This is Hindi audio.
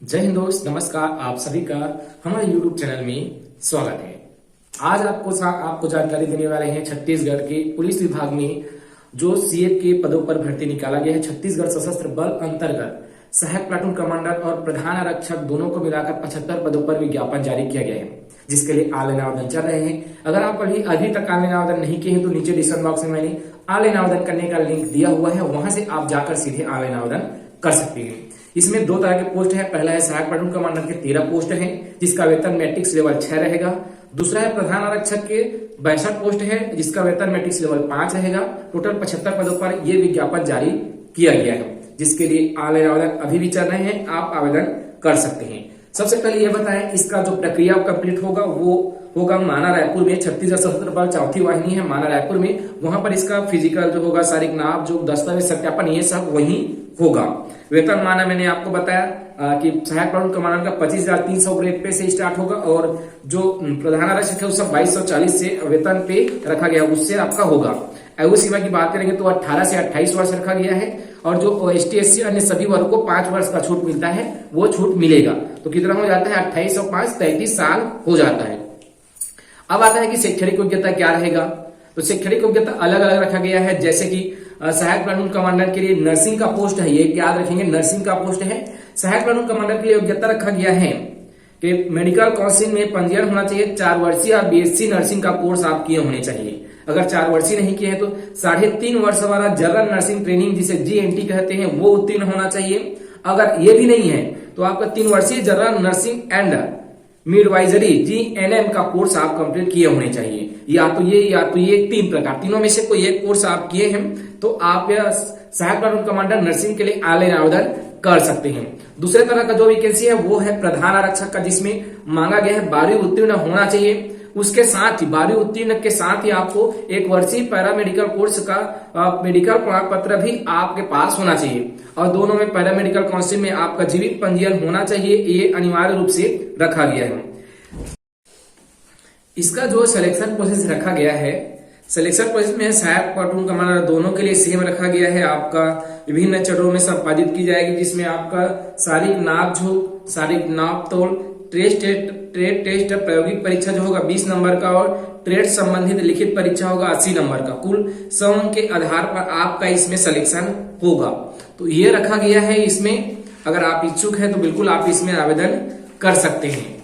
जय हिंद दोस्त, नमस्कार। आप सभी का हमारे YouTube चैनल में स्वागत है। आज आपको जानकारी देने वाले हैं छत्तीसगढ़ के पुलिस विभाग में जो सीएफ के पदों पर भर्ती निकाला गया है। छत्तीसगढ़ सशस्त्र बल अंतर्गत सहायक प्लाटून कमांडर और प्रधान आरक्षक दोनों को मिलाकर 75 पदों पर विज्ञापन जारी किया गया है, जिसके लिए ऑनलाइन आवेदन चल रहे हैं। अगर आप अभी तक ऑनलाइन आवेदन नहीं किए हैं तो नीचे डिस्क्रिप्शन बॉक्स में मैंने ऑनलाइन आवेदन करने का लिंक दिया हुआ है, वहां से आप जाकर सीधे ऑनलाइन आवेदन कर सकते हैं। इसमें दो तरह के पोस्ट है। पहला है सहायक प्लाटून कमांडर के 13 पोस्ट हैं, जिसका वेतन मैट्रिक्स लेवल 6 रहेगा। दूसरा है प्रधान आरक्षक के 62 पोस्ट है, जिसका वेतन मैट्रिक्स लेवल 5 रहेगा। टोटल 75 पदों पर यह विज्ञापन जारी किया गया है, जिसके लिए ऑनलाइन आवेदन अभी भी चल रहे हैं, आप आवेदन कर सकते हैं। सबसे पहले यह बताएं, इसका जो प्रक्रिया कंप्लीट होगा वो होगा माना रायपुर में। छत्तीसगढ़ सशस्त्र बल चौथी वाहिनी है माना रायपुर में, वहां पर इसका फिजिकल जो होगा, शारीरिक नाप, जो दस्तावेज सत्यापन, ये सब वहीं होगा। वेतन माना मैंने आपको बताया कि सहायक प्लाटून कमांडर का 25,300 ग्रेड पे से स्टार्ट होगा, और जो प्रधान आरक्षक है उसका 2240 से वेतन पे रखा गया, उससे आपका होगा। आयु सीमा की बात करेंगे तो 18 से 28 वर्ष रखा गया है, और जो ST SC अन्य सभी वर्ग को 5 वर्ष का छूट मिलता है, वो छूट मिलेगा। तो कितना हो जाता है? 28 और 5 33 साल हो जाता है। अब आता है कि शैक्षणिक योग्यता क्या रहेगा। तो शैक्षणिक योग्यता अलग अलग रखा गया है, जैसे कि सहायक प्लाटून कमांडर के लिए नर्सिंग का पोस्ट है, ये याद रखेंगे, नर्सिंग का पोस्ट है। सहायक प्लाटून कमांडर के लिए योग्यता रखा गया है कि मेडिकल काउंसिल में पंजीयन होना चाहिए, 4 वर्षीय और BSc नर्सिंग का कोर्स आप किए होने चाहिए। अगर 4 वर्षीय नहीं किए हैं तो 3.5 वर्ष वाला जनरल नर्सिंग ट्रेनिंग जिसे GNT कहते हैं, वो उत्तीर्ण होना चाहिए। अगर ये भी नहीं है तो आपका 3 वर्षीय general nursing and midwifery GNM का कोर्स आप कंप्लीट किए होने चाहिए। या तो ये 3 प्रकार, तीनों में से कोई एक कोर्स आप किए हैं तो आप सहायक प्लाटून कमांडर नर्सिंग के लिए ऑनलाइन आवेदन कर सकते हैं। दूसरे तरह का जो वैकेंसी है वो है प्रधान आरक्षक का, जिसमें मांगा गया है 12वीं उत्तीर्ण होना चाहिए। उसके साथ ही 12वीं उत्तीर्ण के साथ ही आपको 1 वर्षीय पैरामेडिकल कोर्स का मेडिकल प्रमाण पत्र भी आपके पास होना चाहिए, और दोनों में पैरामेडिकल काउंसिल में आपका जीवित पंजीयन होना चाहिए, ये अनिवार्य रूप से रखा गया है। इसका जो सिलेक्शन प्रोसेस रखा गया है, सिलेक्शन प्रोसेस में सहायक प्लाटून कमांडर दोनों के लिए सेम रखा गया है। आपका विभिन्न चरणों में संपादित की जाएगी, जिसमें आपका शारीरिक नाप-झोंक, शारीरिक नाप तोल, ट्रेड टेस्ट प्रायोगिक परीक्षा जो होगा 20 नंबर का, और ट्रेड संबंधित लिखित परीक्षा होगा 80 नंबर का। कुल 100 के आधार पर आपका इसमें सिलेक्शन होगा। तो ये रखा गया है। इसमें अगर आप इच्छुक हैं तो बिल्कुल आप इसमें आवेदन कर सकते हैं।